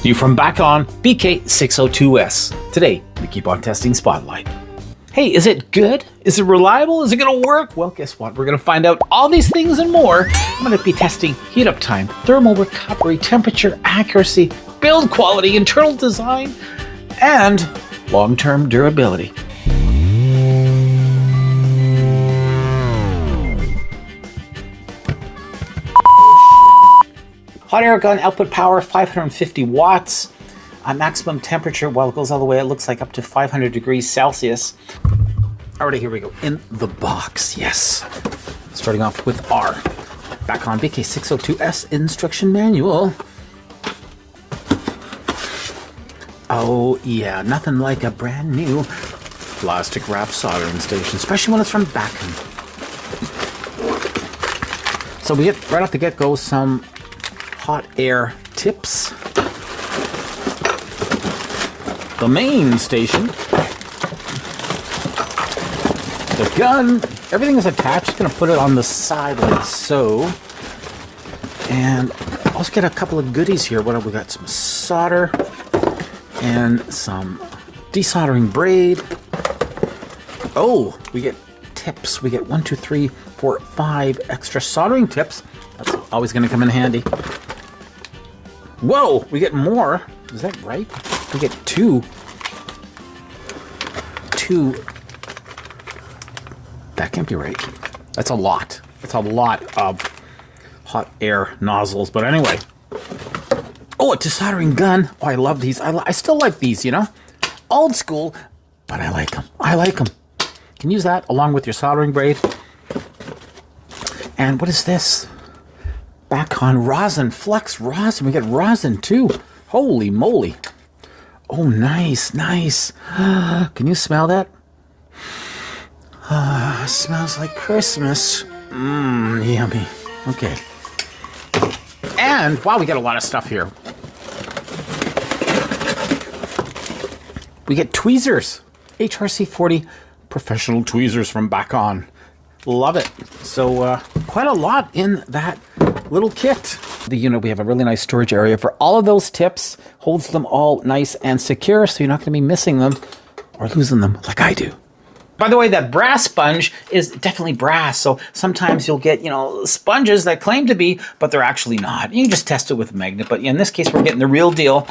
New from Bakkon BK602S. Today, we keep on testing Spotlight. Hey, is it good? Is it reliable? Is it gonna work? Well, guess what? We're gonna find out all these things and more. I'm gonna be testing heat up time, thermal recovery, temperature accuracy, build quality, internal design, and long-term durability. Hot air gun output power 550 watts. Maximum temperature, well, it goes all the way, it looks like up to 500 degrees Celsius. Alrighty, here we go. In the box, yes. Starting off with our BaKon BK602S instruction manual. Oh yeah, nothing like a brand new plastic wrap soldering station, especially when it's from Bakkon. So we get right off the get-go some hot air tips. The main station. The gun, everything is attached. Just gonna put it on the side like so. And I'll also get a couple of goodies here. What have we got? Some solder and some desoldering braid. Oh, we get tips. We get 1, 2, 3, 4, 5 extra soldering tips. That's always gonna come in handy. Whoa, we get more. Is that right? We get two. That can't be right. That's a lot. That's a lot of hot air nozzles. But anyway. Oh, a desoldering gun. Oh, I love these. I still like these, you know? Old school, but I like them. I like them. You can use that along with your soldering braid. And what is this? Bakkon rosin, flex rosin. We get rosin too. Holy moly. Oh, nice, nice. Can you smell that? Smells like Christmas. Yummy. Okay. And, wow, we got a lot of stuff here. We get tweezers. HRC 40 professional tweezers from Bakkon. Love it. So, quite a lot in that little kit. The unit, we have a really nice storage area for all of those tips. Holds them all nice and secure, so you're not going to be missing them or losing them like I do. By the way, that brass sponge is definitely brass, so sometimes you'll get, you know, sponges that claim to be, but they're actually not. You can just test it with a magnet, but in this case, we're getting the real deal.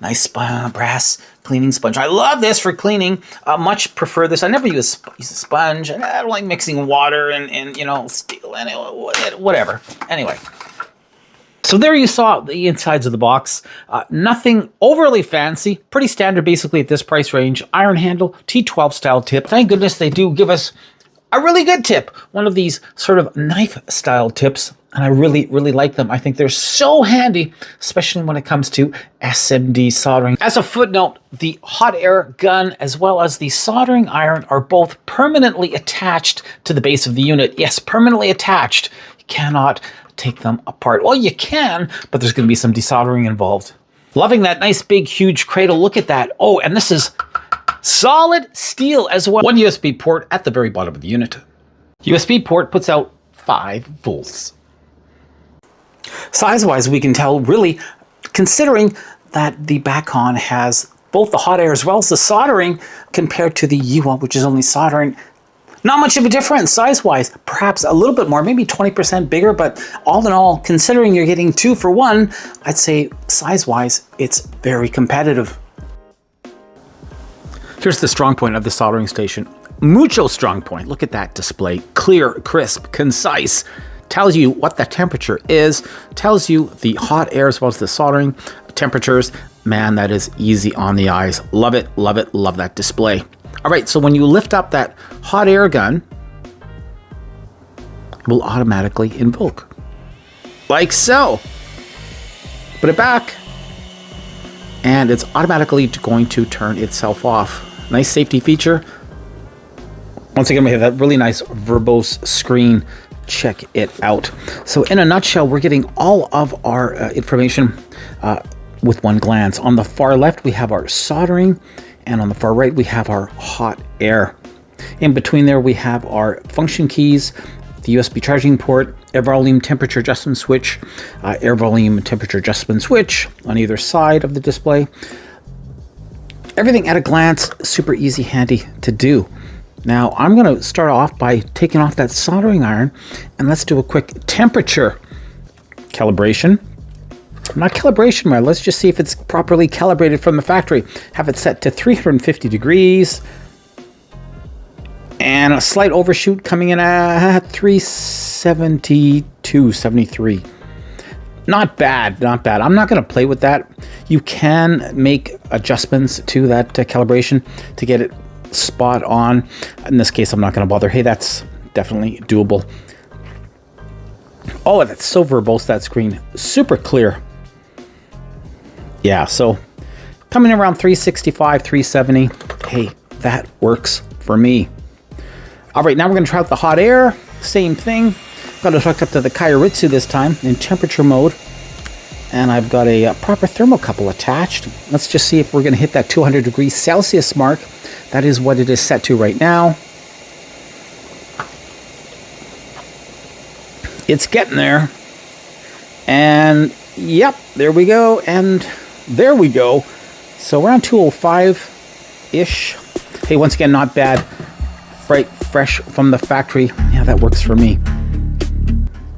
Nice brass cleaning sponge. I love this for cleaning. Much prefer this. I never use a sponge. I don't like mixing water and you know, steel and whatever. Anyway. So there you saw the insides of the box. Nothing overly fancy. Pretty standard basically at this price range. Iron handle, T12 style tip. Thank goodness they do give us a really good tip. One of these sort of knife style tips. And I really, really like them. I think they're so handy, especially when it comes to SMD soldering. As a footnote, the hot air gun as well as the soldering iron are both permanently attached to the base of the unit. Yes, permanently attached. You cannot take them apart. Well, you can, but there's going to be some desoldering involved. Loving that nice big huge cradle. Look at that. Oh, and this is solid steel as well. One USB port at the very bottom of the unit. USB port puts out 5 volts. Size-wise, we can tell really, considering that the Bakkon has both the hot air as well as the soldering compared to the UL, which is only soldering. Not much of a difference size-wise, perhaps a little bit more, maybe 20% bigger, but all in all, considering you're getting 2 for 1, I'd say size-wise, it's very competitive. Here's the strong point of the soldering station. Mucho strong point. Look at that display. Clear, crisp, concise. Tells you what the temperature is. Tells you the hot air as well as the soldering temperatures. Man, that is easy on the eyes. Love it, love it, love that display. All right, so when you lift up that hot air gun, it will automatically invoke. Like so. Put it back. And it's automatically going to turn itself off. Nice safety feature. Once again, we have that really nice verbose screen. Check it out. So in a nutshell, we're getting all of our information with one glance. On the far left, we have our soldering. And on the far right, we have our hot air. In between there, we have our function keys, the USB charging port, air volume temperature adjustment switch, air volume temperature adjustment switch on either side of the display. Everything at a glance, super easy, handy to do. Now I'm going to start off by taking off that soldering iron, and let's do a quick temperature calibration. Not calibration, right? Let's just see if it's properly calibrated from the factory. Have it set to 350 degrees. And a slight overshoot coming in at 372.73. Not bad, not bad. I'm not going to play with that. You can make adjustments to that calibration to get it spot on. In this case, I'm not going to bother. Hey, that's definitely doable. Oh, that's so verbose, that screen. Super clear. Yeah, so coming in around 365, 370. Hey, that works for me. All right, now we're going to try out the hot air. Same thing. Got it hooked up to the KAIWEETS this time in temperature mode. And I've got a proper thermocouple attached. Let's just see if we're going to hit that 200 degrees Celsius mark. That is what it is set to right now. It's getting there. And yep, there we go. And there we go. So around 205-ish. Hey, once again, not bad. Right, fresh from the factory. Yeah, that works for me.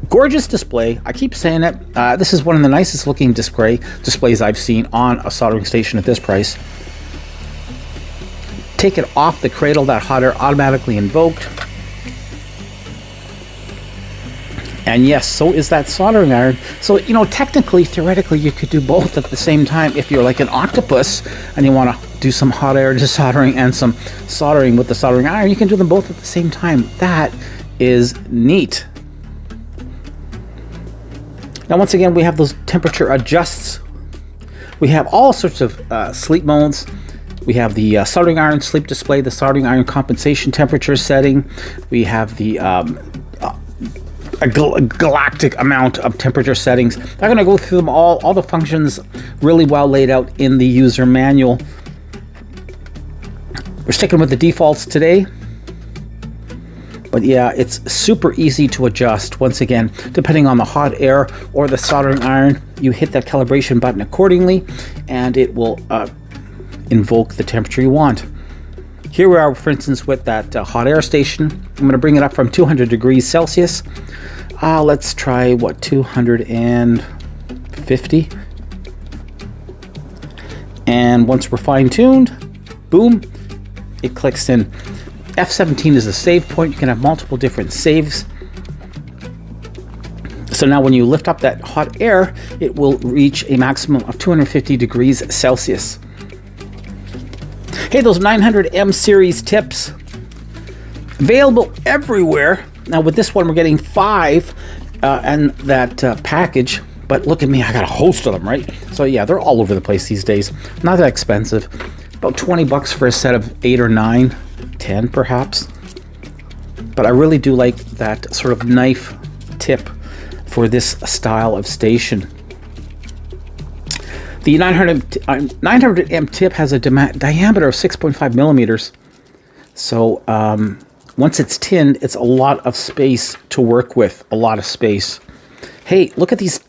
Gorgeous display. I keep saying it. This is one of the nicest looking displays I've seen on a soldering station at this price. Take it off the cradle, that hot air automatically invoked. And yes, so is that soldering iron. So, you know, technically, theoretically, you could do both at the same time. If you're like an octopus and you want to do some hot air desoldering and some soldering with the soldering iron, you can do them both at the same time. That is neat. Now, once again, we have those temperature adjusts. We have all sorts of sleep modes. We have the soldering iron sleep display, the soldering iron compensation temperature setting. We have the a galactic amount of temperature settings. I'm going to go through them all the functions really well laid out in the user manual. We're sticking with the defaults today. But yeah, it's super easy to adjust. Once again, depending on the hot air or the soldering iron, you hit that calibration button accordingly, and it will invoke the temperature you want. Here we are, for instance, with that hot air station. I'm going to bring it up from 200 degrees Celsius. Let's try, what, 250? And once we're fine-tuned, boom, it clicks in. F17 is a save point. You can have multiple different saves. So now when you lift up that hot air, it will reach a maximum of 250 degrees Celsius. Hey, those 900M series tips, available everywhere. Now with this one, we're getting 5 and that package. But look at me, I got a host of them, right? So yeah, they're all over the place these days. Not that expensive. About 20 bucks for a set of 8 or 9, 10 perhaps. But I really do like that sort of knife tip for this style of station. The 900M tip has a diameter of 6.5 millimeters. So once it's tinned, it's a lot of space to work with, a lot of space. Hey, look at these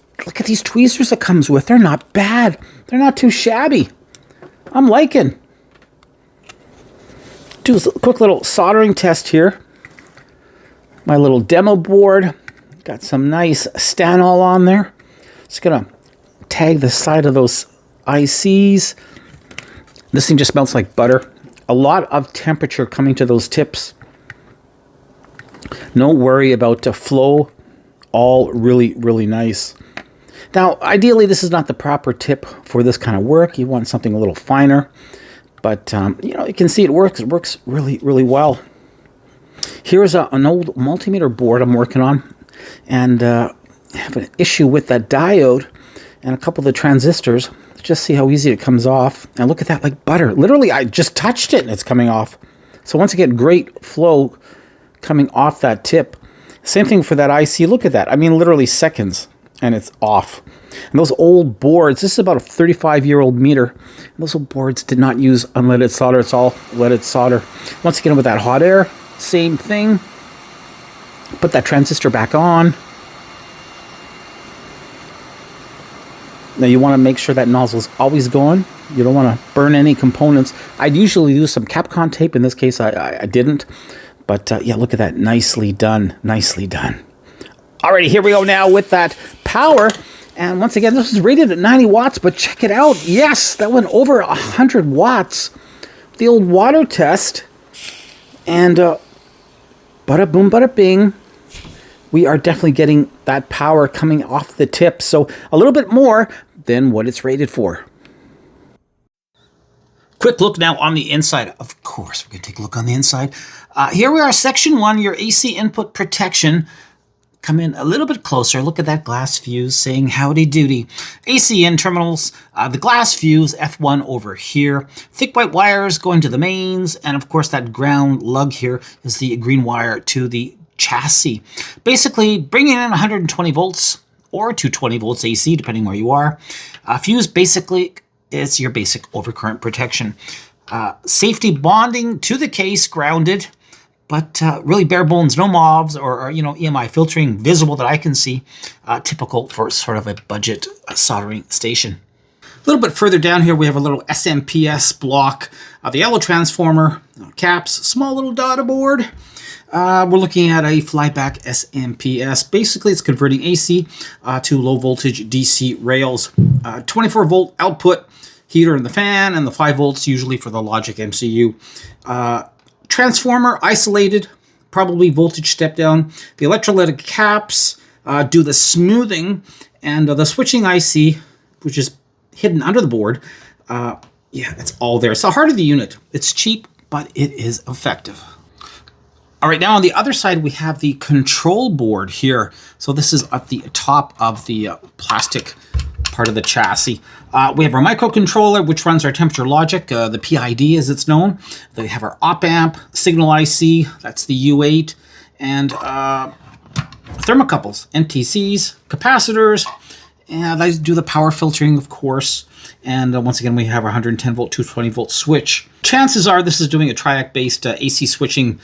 tweezers it comes with. They're not bad. They're not too shabby. I'm liking. Do a quick little soldering test here. My little demo board. Got some nice stanol on there. Just gonna tag the side of those ICs. This thing just smells like butter. A lot of temperature coming to those tips. No worry about the flow. All really, really nice. Now, ideally, this is not the proper tip for this kind of work. You want something a little finer. But, you know, you can see it works. It works really, really well. Here's an old multimeter board I'm working on. And I have an issue with that diode and a couple of the transistors. Just see how easy it comes off. And look at that, like butter. Literally, I just touched it and it's coming off. So once again, great flow coming off that tip. Same thing for that IC. Look at that. I mean, literally seconds and it's off. And those old boards, this is about a 35-year-old meter. And those old boards did not use unleaded solder. It's all leaded solder. Once again, with that hot air, same thing. Put that transistor back on. Now you want to make sure that nozzle is always going. You don't want to burn any components. I'd usually use some Capcom tape. In this case, I didn't. But yeah, look at that. Nicely done. Nicely done. Alrighty, here we go now with that power. And once again, this is rated at 90 watts, but check it out. Yes, that went over 100 watts. The old water test. And bada boom, bada bing. We are definitely getting that power coming off the tip. So a little bit more than what it's rated for. Quick look now on the inside. Of course, we're going to take a look on the inside. Here we are, Section 1, your AC input protection. Come in a little bit closer. Look at that glass fuse saying howdy doody. AC in terminals, the glass fuse, F1 over here. Thick white wires going to the mains. And of course, that ground lug here is the green wire to the chassis. Basically, bringing in 120 volts or 220 volts AC, depending where you are. Fuse basically is your basic overcurrent protection. Safety bonding to the case, grounded. But really bare bones, no MOVs or EMI filtering visible that I can see. Typical for sort of a budget soldering station. A little bit further down here, we have a little SMPS block. The yellow transformer, caps, small little data board. We're looking at a flyback SMPS. Basically, it's converting AC to low voltage DC rails. 24 volt output, heater in the fan, and the 5 volts usually for the logic MCU. Transformer isolated, probably voltage step down. The electrolytic caps do the smoothing, and the switching IC, which is hidden under the board, yeah, it's all there. It's the heart of the unit. It's cheap, but it is effective. All right, now on the other side, we have the control board here. So this is at the top of the plastic part of the chassis. We have our microcontroller, which runs our temperature logic, the PID as it's known. Then we have our op-amp, signal IC, that's the U8, and thermocouples, NTCs, capacitors, and I do the power filtering, of course. And once again, we have our 110 volt, 220 volt switch. Chances are this is doing a triac-based AC switching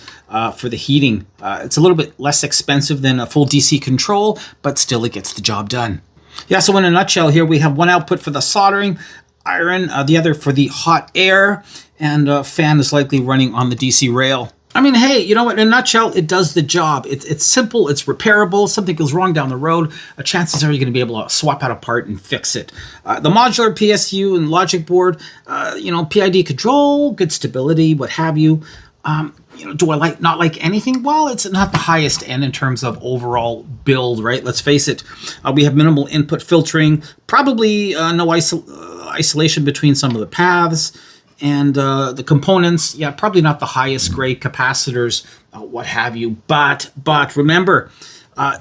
for the heating. It's a little bit less expensive than a full DC control, but still it gets the job done. Yeah, so in a nutshell here, we have one output for the soldering iron, the other for the hot air, and fan is likely running on the DC rail. I mean, hey, you know what? In a nutshell, it does the job. It's simple, it's repairable. Something goes wrong down the road, chances are you're going to be able to swap out a part and fix it. The modular PSU and logic board, PID control, good stability, what have you. Do I not like anything? Well, it's not the highest end in terms of overall build, right? Let's face it. We have minimal input filtering, probably no isolation between some of the paths. And the components, yeah, probably not the highest grade capacitors, what have you. But remember,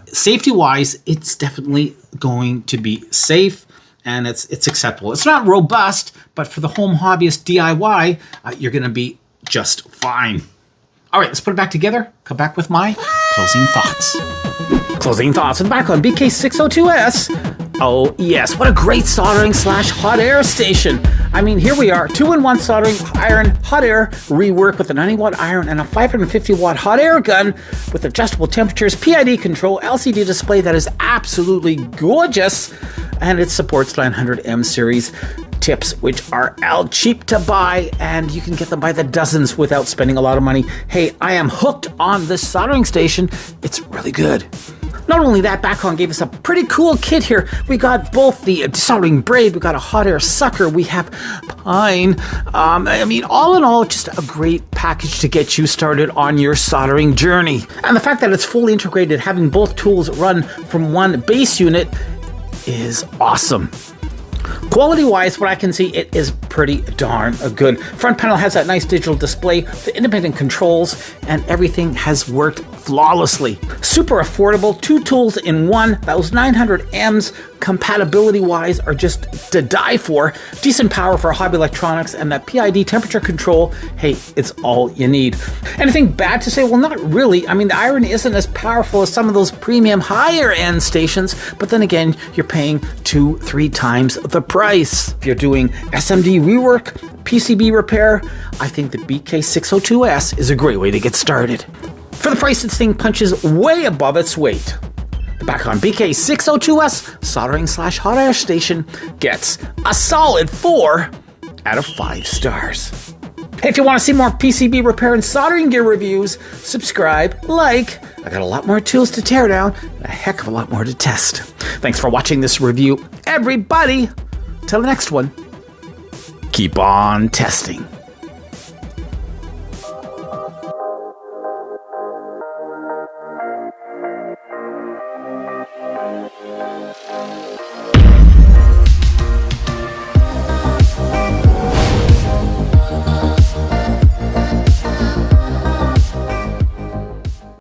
safety-wise, it's definitely going to be safe and it's acceptable. It's not robust, but for the home hobbyist DIY, you're going to be just fine. All right, let's put it back together. Come back with my closing thoughts. Closing thoughts with BaKon BK602S. Oh yes, what a great soldering / hot air station. I mean, here we are, 2-in-1 soldering iron, hot air, rework with a 90 watt iron and a 550 watt hot air gun with adjustable temperatures, PID control, LCD display that is absolutely gorgeous, and it supports 900M series tips, which are cheap to buy, and you can get them by the dozens without spending a lot of money. Hey, I am hooked on this soldering station. It's really good. Not only that, BaKon gave us a pretty cool kit here. We got both the soldering braid, we got a hot air sucker, we have pine. I mean, all in all, just a great package to get you started on your soldering journey. And the fact that it's fully integrated, having both tools run from one base unit is awesome. Quality-wise, what I can see, it is pretty darn good. Front panel has that nice digital display, the independent controls, and everything has worked flawlessly. Super affordable, 2 tools in one. Those 900Ms compatibility-wise are just to die for. Decent power for hobby electronics, and that PID temperature control, hey, it's all you need. Anything bad to say? Well, not really. I mean, the iron isn't as powerful as some of those premium higher-end stations, but then again, you're paying 2-3 times the price. If you're doing SMD rework, PCB repair, I think the BK602S is a great way to get started. For the price, this thing punches way above its weight. The Bakkon BK602S Soldering / Hot Air Station gets a solid 4 out of 5 stars. Hey, if you want to see more PCB repair and soldering gear reviews, subscribe, like. I got a lot more tools to tear down, and a heck of a lot more to test. Thanks for watching this review, everybody. Till the next one, keep on testing.